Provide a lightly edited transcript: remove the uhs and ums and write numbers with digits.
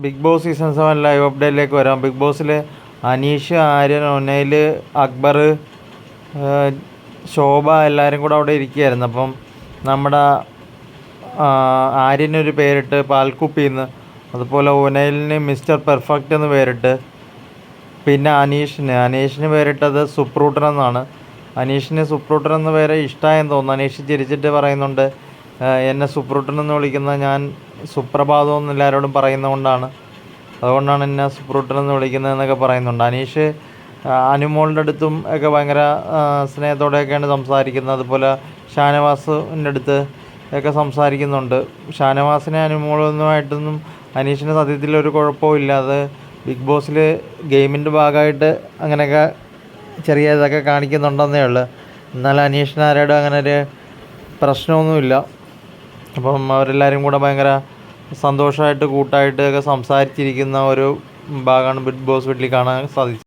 Big boss season 7 live അപ്ഡേറ്റിലേക്ക് വരാം. Big ബോസിൽ അനീഷ്, ആര്യൻ, ഒനൈൽ, അക്ബർ, ശോഭ എല്ലാവരും കൂടെ അവിടെ ഇരിക്കുകയായിരുന്നു. അപ്പം നമ്മുടെ ആര്യനൊരു പേരിട്ട് പാൽക്കുപ്പിന്ന്, അതുപോലെ ഒനൈലിന് മിസ്റ്റർ പെർഫെക്റ്റ് എന്ന് പേരിട്ട്, പിന്നെ അനീഷിന് പേരിട്ടത് സുപ്രൂട്ടൻ എന്നാണ്. അനീഷിന് സുപ്രൂട്ടൻ എന്ന പേര് ഇഷ്ടമായെന്ന് തോന്നുന്നു. അനീഷ് ചിരിച്ചിട്ട് പറയുന്നുണ്ട്, എന്നെ സുപ്രൂട്ടൻ എന്ന് വിളിക്കുന്നത് ഞാൻ സുപ്രഭാതം എന്ന് എല്ലാവരോടും പറയുന്നതുകൊണ്ടാണ്, അതുകൊണ്ടാണ് എന്നെ സുപ്രൂട്ടൻ എന്ന് വിളിക്കുന്നതെന്നൊക്കെ പറയുന്നുണ്ട്. അനീഷ് അനുമോളുടെ അടുത്തും ഒക്കെ ഭയങ്കര സ്നേഹത്തോടെയൊക്കെയാണ് സംസാരിക്കുന്നത്. അതുപോലെ ഷാനവാസിൻ്റെ അടുത്ത് ഒക്കെ സംസാരിക്കുന്നുണ്ട്. ഷാനവാസിനെ അനുമോളൊന്നുമായിട്ടൊന്നും അനീഷിന് സത്യത്തിൽ ഒരു കുഴപ്പമില്ല. അത് ബിഗ് ബോസിൽ ഗെയിമിൻ്റെ ഭാഗമായിട്ട് അങ്ങനെയൊക്കെ ചെറിയ ഇതൊക്കെ കാണിക്കുന്നുണ്ടെന്നേ ഉള്ളൂ. എന്നാൽ അനീഷിന് ആരോടും അങ്ങനെ ഒരു പ്രശ്നമൊന്നുമില്ല. അപ്പം അവരെല്ലാവരും കൂടെ ഭയങ്കര സന്തോഷമായിട്ട് കൂട്ടായിട്ട് ഒക്കെ സംസാരിച്ചിരിക്കുന്ന ഒരു ഭാഗമാണ് ബിഗ് ബോസ് വീട്ടിൽ കാണാൻ സാധിച്ചത്.